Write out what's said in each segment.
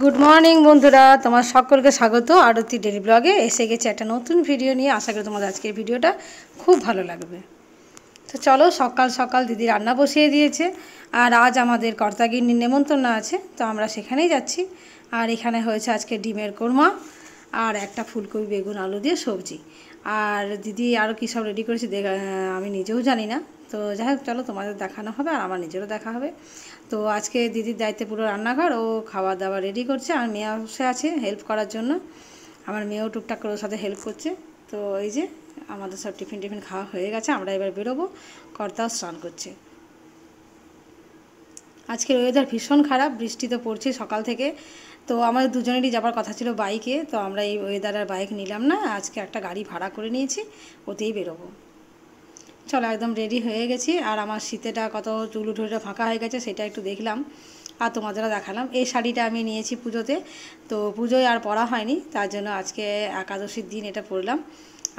Good morning বন্ধুরা, তোমার সকলকে স্বাগত আরতি ডেলি ব্লগে। এসে গেছে একটা নতুন ভিডিও নিয়ে। আশা করি তোমাদের আজকের ভিডিওটা খুব ভালো লাগবে। তো চলো, সকাল সকাল দিদি রান্না বসিয়ে দিয়েছে। আর আজ আমাদের কর্তাগিন্নির নেমন্তন্ন আছে, তো আমরা সেখানেই যাচ্ছি। আর এখানে হয়েছে আজকে ডিমের কোরমা আর একটা ফুলকপি বেগুন আলু দিয়ে সবজি। আর দিদি আরও কী সব রেডি করেছে আমি নিজেও জানি না। তো যাই হোক, চলো তোমাদের দেখানো হবে আর আমার নিজেরও দেখা হবে। তো আজকে দিদির দায়িত্বে পুরো রান্নাঘর, ও খাবার দাবার রেডি করছে আর মেয়ে বসে আছে হেল্প করার জন্য। আমার মেয়েও টুকটাক করে ওর সাথে হেল্প করছে। তো এই যে আমাদের সব টিফিন খাওয়া হয়ে গেছে, আমরা এবার বেরোবো। কর্তাও স্নান করছে। আজকের ওয়েদার ভীষণ খারাপ, বৃষ্টি তো পড়ছে সকাল থেকে। তো আমাদের দুজনেরই যাবার কথা ছিল বাইকে, তো আমরা এই ওয়েদার আর বাইক নিলাম না। আজকে একটা গাড়ি ভাড়া করে নিয়েছি, ওতেই বেরোবো। চলো, একদম রেডি হয়ে গেছি। আর আমার শীতেটা কত চুলুঠুলিটা ফাঁকা হয়ে গেছে সেটা একটু দেখলাম আর তোমাদেরও দেখালাম। এই শাড়িটা আমি নিয়েছি পুজোতে, তো পুজোয় আর পরা হয়নি, তার জন্য আজকে একাদশীর দিন এটা পরলাম।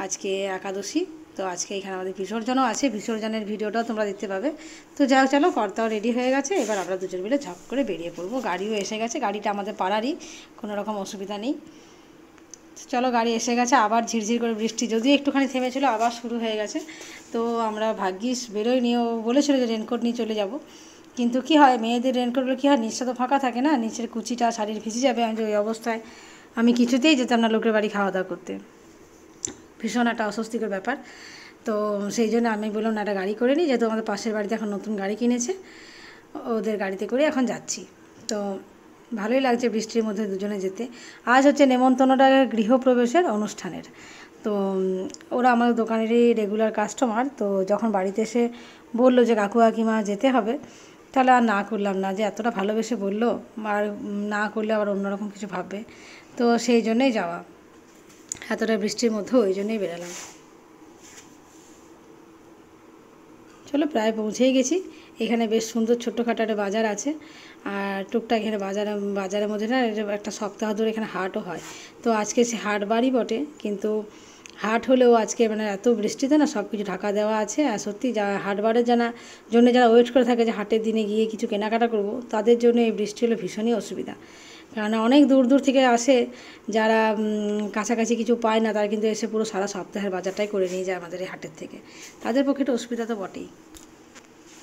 আজকে একাদশী, তো আজকে এখানে আমাদের বিসর্জনও আছে, বিসর্জনের ভিডিওটাও তোমরা দেখতে পাবে। তো যাই হোক, চলো, কর্তাও রেডি হয়ে গেছে, এবার আমরা দুজন মিলে ঝপ করে বেরিয়ে পড়বো। গাড়িও এসে গেছে, গাড়িটা আমাদের পাড়ারই, কোনো রকম অসুবিধা নেই। চলো, গাড়ি এসে গেছে। আবার ঝিরঝির করে বৃষ্টি, যদিও একটুখানি থেমেছিল, আবার শুরু হয়ে গেছে। তো আমরা ভাগ্যিস বেরোয়নি। ও বলেছিল যে রেনকোট নিয়ে চলে যাব, কিন্তু কি হয়, মেয়েদের রেনকোটগুলো কী হয়, নিচটা তো ফাঁকা থাকে না, নিচের কুচিটা শাড়ির ভিজে যাবে। আমি যে ওই অবস্থায় আমি কিছুতেই যেতাম না লোকের বাড়ি খাওয়া দাওয়া করতে। ভীষণ একটা অস্বস্তিকর ব্যাপার। তো সেই জন্য আমি বললাম না, একটা গাড়ি করে নিই, যেহেতু আমাদের পাশের বাড়িতে এখন নতুন গাড়ি কিনেছে, ওদের গাড়িতে করে এখন যাচ্ছি। তো ভালোই লাগছে বৃষ্টির মধ্যে দুজনে যেতে। আজ হচ্ছে নেমন্তন্নটা গৃহপ্রবেশের অনুষ্ঠানের। তো ওরা আমাদের দোকানেরই রেগুলার কাস্টমার। তো যখন বাড়িতে এসে বললো যে কাকু কাকিমা যেতে হবে, তাহলে আর না করলাম না, যে এতটা ভালোবেসে বললো, আর না করলে আবার অন্যরকম কিছু ভাববে। তো সেই জন্যই যাওয়া, এতটা বৃষ্টির মধ্যে ওই জন্যই বেরালাম। চলো, প্রায় পৌঁছেই গেছি। এখানে বেশ সুন্দর ছোট্টখাটো একটা বাজার আছে। আর টুকটাক এখানে বাজারের মধ্যে না একটা সপ্তাহ ধরে এখানে হাটও হয়। তো আজকে সে হাট বাড়ি বটে, কিন্তু হাট হলেও আজকে মানে এত বৃষ্টিতে না সব কিছু ঢাকা দেওয়া আছে। আর সত্যি হাট বারের জন্য যারা ওয়েট করে থাকে যে হাটের দিনে গিয়ে কিছু কেনাকাটা করব, তাদের জন্য এই বৃষ্টি হলে ভীষণই অসুবিধা। কারণ অনেক দূর দূর থেকে আসে যারা কাছাকাছি কিছু পায় না, তারা কিন্তু এসে পুরো সারা সপ্তাহের বাজারটাই করে নিয়ে যায় আমাদের এই হাটের থেকে। তাদের পক্ষে একটু অসুবিধা তো বটেই।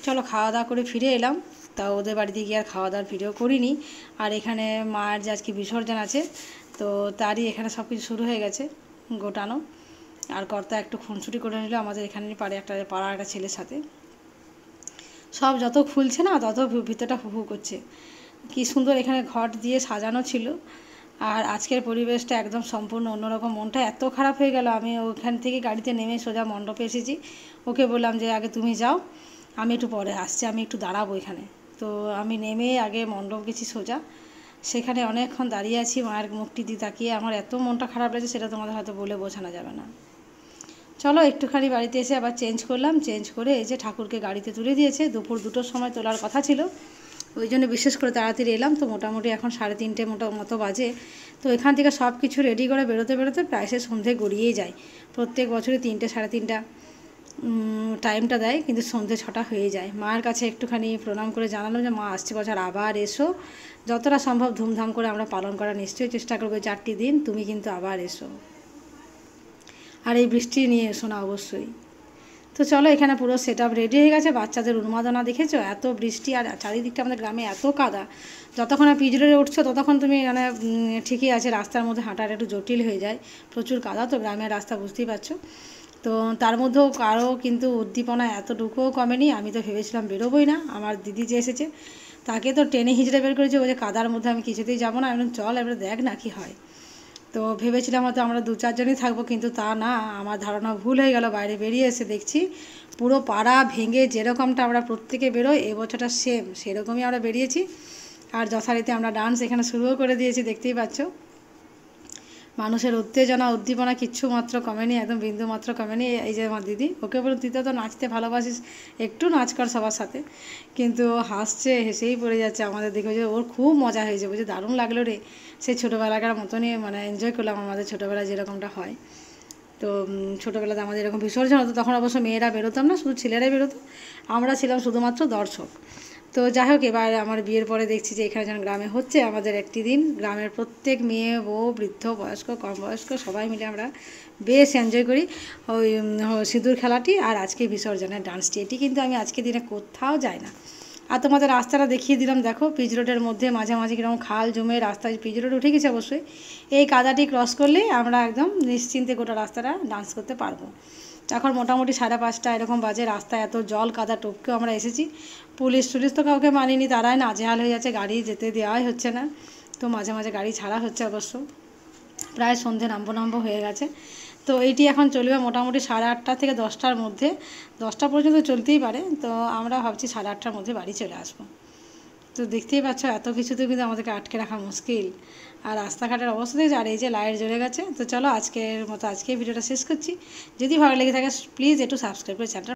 চলো, খাওয়া দাওয়া করে ফিরে এলাম। তা ওদের বাড়িতে গিয়ে আর খাওয়া দাওয়ার ভিডিও করিনি। আর এখানে মায়ের যে আজকে বিসর্জন আছে, তো তারই এখানে সব কিছু শুরু হয়ে গেছে গোটানো। আর কর্তা একটু খুনসুটি করে নিল আমাদের এখানেরই পাড়ার একটা ছেলের সাথে। সব যত খুলছে না, তত ভিতরটা হু হু করছে। কী সুন্দর এখানে ঘট দিয়ে সাজানো ছিল। আর আজকের পরিবেশটা একদম সম্পূর্ণ অন্যরকম। মনটা এত খারাপ হয়ে গেল, আমি ওখান থেকে গাড়িতে নেমে সোজা মণ্ডপে এসেছি। ওকে বললাম যে আগে তুমি যাও, আমি একটু পরে আসছি, আমি একটু দাঁড়াবো এখানে। তো আমি নেমে আগে মণ্ডপ গেছি সোজা। সেখানে অনেকক্ষণ দাঁড়িয়ে আছি, মায়ের মুখটি দিয়ে তাকিয়ে। আমার এত মনটা খারাপ লাগছে, সেটা তোমাদের হয়তো বলে বোঝানো যাবে না। চলো, একটুখানি বাড়িতে এসে আবার চেঞ্জ করলাম। চেঞ্জ করে এই যে ঠাকুরকে গাড়িতে তুলে দিয়েছে। দুপুর 2টোর সময় তোলার কথা ছিল, ওই জন্য বিশেষ করে তাড়াতাড়ি এলাম। তো মোটামুটি এখন 3:30 মতো বাজে। তো এখান থেকে সব কিছু রেডি করে বেরোতে বেরোতে প্রায় সে সন্ধে গড়িয়েই যায়। প্রত্যেক বছরই 3টে 3:30 টাইমটা দেয়, কিন্তু সন্ধে 6টা হয়ে যায়। মায়ের কাছে একটুখানি প্রণাম করে জানালাম যে মা, আসছে বছর আবার এসো, যতটা সম্ভব ধুমধাম করে আমরা পালন করার নিশ্চয়ই চেষ্টা করবো। 4টি দিন তুমি কিন্তু আবার এসো, আর এই বৃষ্টি নিয়ে এসো না অবশ্যই। তো চলো, এখানে পুরো সেট আপ রেডি হয়ে গেছে। বাচ্চাদের উন্মাদনা দেখেছো, এত বৃষ্টি আর চারিদিকটা আমাদের গ্রামে এত কাদা। যতক্ষণ পিচ রোডে উঠছো ততক্ষণ তুমি মানে ঠিকই আছে, রাস্তার মধ্যে হাঁটার একটু জটিল হয়ে যায়, প্রচুর কাদা তো গ্রামের রাস্তা, বুঝতেই পারছো। তো তার মধ্যেও কারো কিন্তু উদ্দীপনা এতটুকুও কমেনি। আমি তো ভেবেছিলাম বেরোবোই না। আমার দিদি যে এসেছে, তাকে তো টেনে হিঁচড়ে বের করেছে, ওই যে কাদার মধ্যে আমি কিছুতেই যাবো না। আমি চল এবার দেখ না কি হয়। তো ভেবেছিলাম হয়তো আমরা 2-4 জনই থাকবো, কিন্তু তা না, আমার ধারণা ভুল হয়ে গেল। বাইরে বেরিয়ে এসে দেখছি পুরো পাড়া ভেঙে যেরকমটা আমরা প্রত্যেকে বেরোই, এবছরটা সেরকমই আমরা বেরিয়েছি। আর যথারীতি আমরা ডান্স এখানে শুরুও করে দিয়েছি, দেখতেই পাচ্ছ। মানুষের উত্তেজনা উদ্দীপনা কিচ্ছু মাত্র কমেনি, একদম বিন্দু মাত্র কমেনি। এই যে আমার দিদি, ওকে বলে তুই তো নাচতে ভালোবাসিস, একটু নাচ কর সবার সাথে। কিন্তু হাসছে, হেসেই পড়ে যাচ্ছে আমাদের দেখে, যে ওর খুব মজা হয়েছে, বুঝে দারুণ লাগলো রে। সেই ছোটোবেলাকার মতনই মানে এনজয় করলাম, আমাদের ছোটোবেলায় যেরকমটা হয়। তো ছোটোবেলাতে আমাদের এরকম বিসর্জন হতো, তখন অবশ্য মেয়েরা বেরোতাম না, শুধু ছেলেরাই বেরোতো। আমরা ছিলাম শুধুমাত্র দর্শক। তো যাই হোক, এবার আমার বিয়ের পরে দেখছি যে এখানে যেন গ্রামে হচ্ছে আমাদের একটি দিন, গ্রামের প্রত্যেক মেয়ে বউ বৃদ্ধ বয়স্ক কম বয়স্ক সবাই মিলে আমরা বেশ এনজয় করি ওই সিঁদুর খেলাটি আর আজকে বিসর্জনের ডান্সটি। এটি কিন্তু আমি আজকে দিনে কোথাও যাই না। আর তোমাদের রাস্তাটা দেখিয়ে দিলাম, দেখো পিচ রোডের মধ্যে মাঝামাঝি কীরকম খাল জমে রাস্তায় পিচ রোড উঠে গেছে অবশ্যই। এই কাদাটি ক্রস করলে আমরা একদম নিশ্চিন্তে গোটা রাস্তাটা ডান্স করতে পারবো। এখন মোটামুটি 5:30 এরকম বাজে, রাস্তায় এত জল কাদা টপকেও আমরা এসেছি। পুলিশ টুলিশ তো কাউকে মানিনি, তারাই নাজেহাল হয়ে যাচ্ছে, গাড়ি যেতে দেওয়াই হচ্ছে না। তো মাঝে মাঝে গাড়ি ছাড়া হচ্ছে অবশ্য। প্রায় সন্ধে নামবো হয়ে গেছে। তো এইটি এখন চলবে মোটামুটি 8:30 থেকে 10টার মধ্যে, 10টা পর্যন্ত চলতেই পারে। তো আমরা ভাবছি 8:30টার মধ্যে বাড়ি চলে আসবো। তো দেখতেই পাচ্ছ এত কিছুতে কিন্তু আমাদেরকে আটকে রাখা মুশকিল, আর রাস্তাঘাটের অবস্থা দেখছি। আর এই যে লাইট জ্বলে গেছে। তো চলো আজকের মতো আজকে ভিডিওটা শেষ করছি। যদি ভালো লেগে থাকে প্লিজ একটু সাবস্ক্রাইব করে চ্যানেলটা